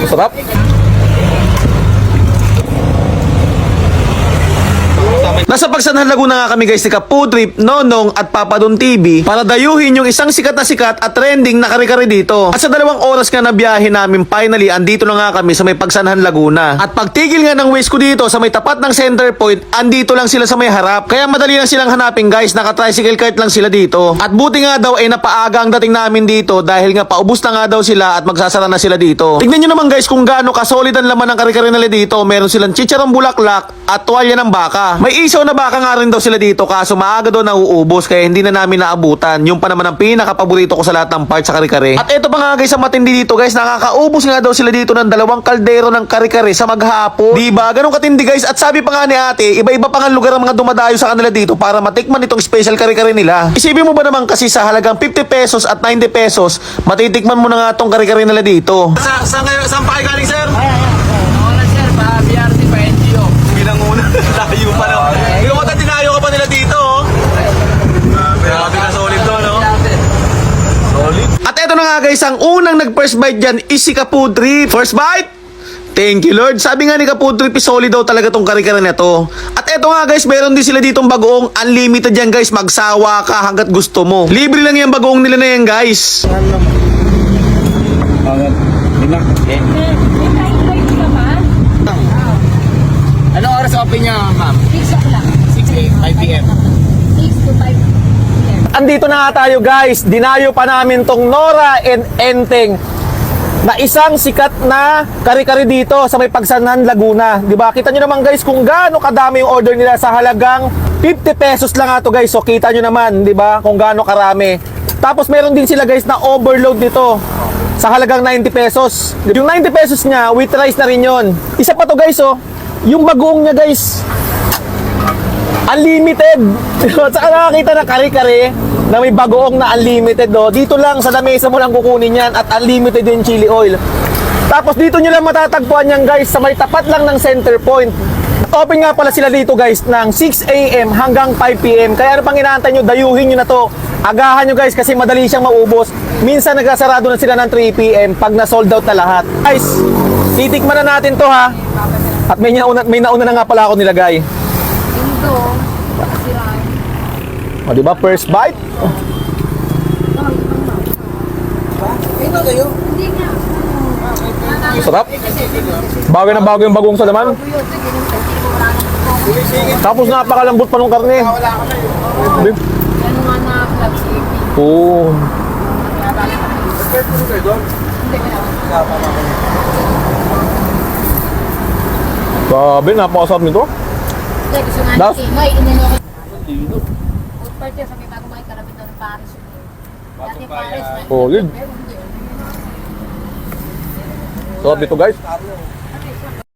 Sarap. Nasa Pagsanhan Laguna nga kami guys ni Kapu Trip, Nonong at Papa Don TV para dayuhin yung isang sikat at trending na kare-kare dito. At sa 2 oras nga na biyahe namin, finally andito na nga kami sa may Pagsanhan Laguna. At pagtigil nga ng waist ko dito sa may tapat ng center point, andito lang sila sa may harap. Kaya madali lang silang hanapin guys, naka-tricycle cart lang sila dito. At buti nga daw ay napaaga ang dating namin dito dahil nga paubos na nga daw sila at magsasara na sila dito. Tignan nyo naman guys kung gaano kasolid ang laman ng kare-kare nila dito. Meron silang chicharong bulaklak at tuwalya ng baka. May isaw na baka nga rin daw sila dito kaso maaga daw nauubos kaya hindi na namin naabutan. Yung pa naman ang pinaka-paborito ko sa lahat ng parts sa kare-kare. At eto pa nga guys, sa matindi dito guys, nakakaubos nga daw sila dito ng 2 kaldero ng kare-kare sa maghapon. Diba? Ganun katindi guys. At sabi pa nga ni ate, iba-iba pa nga lugar ang mga dumadayo sa kanila dito para matikman itong special kare-kare nila. Isipin mo ba naman kasi sa halagang 50 pesos at 90 pesos, matitikman mo na nga itong kare-kare nila dito. Saan pa kayo galing sir? Sir, pa BRT pa NGO. Bilang una, layo pa na. Yung mata tinayo ka pa nila dito, oh. Grabe na solid to, no? Solid. At eto na nga guys, ang unang nag-first bite dyan is si Kapu Trip. First bite? Thank you Lord. Sabi nga ni Kapu Trip, solid daw talaga tong kare-kare na to. At eto nga guys, meron din sila ditong bagoong unlimited yan guys. Magsawa ka hanggat gusto mo. Libre lang yung bagoong nila na yan guys. Anong oras open niya, ma'am? 6 o'clock. 5 p.m. 6 to 5 p.m. Andito na nga tayo guys. Dinayo pa namin tong Nora and Enteng na isang sikat na kare-kare dito sa may Pagsanhan Laguna. Diba? Kita nyo naman guys kung gaano kadami yung order nila sa halagang 50 pesos lang nga to guys. So kita nyo naman, diba? Kung gaano karami. Tapos meron din sila guys na overload dito sa halagang 90 pesos. Yung 90 pesos niya with rice na rin yun. Isa pa to guys, oh. Yung bagoong niya guys, unlimited. Saka nakakita na kare-kare na may bagoong na unlimited, no? Dito lang sa lamesa mo lang kukunin yan at unlimited yung chili oil. Tapos dito nyo lang matatagpuan yan guys sa may tapat lang ng center point. Open nga pala sila dito guys ng 6 a.m. hanggang 5 p.m. Kaya ano pang inaantay nyo, dayuhin nyo na to. Agahan nyo guys kasi madali siyang maubos. Minsan nagsasarado na sila ng 3 p.m. pag na-sold out na lahat. Guys, titikman na natin to ha. At may nauna na nga pala ako nilagay. Ito, sira. O diba, first bite? Hindi nga. Sarap. Bagay na bagay yung bagong sa laman. Tapos napakalambot pa nung karne. Ano nga na flag safety. Oo. Grabe, napakasarap nito. Hindi, gusto nga Das? natin. May inano ko. Food party sa may bago may karapit ng Paris. Dati Paris. Solid. Sarap dito guys.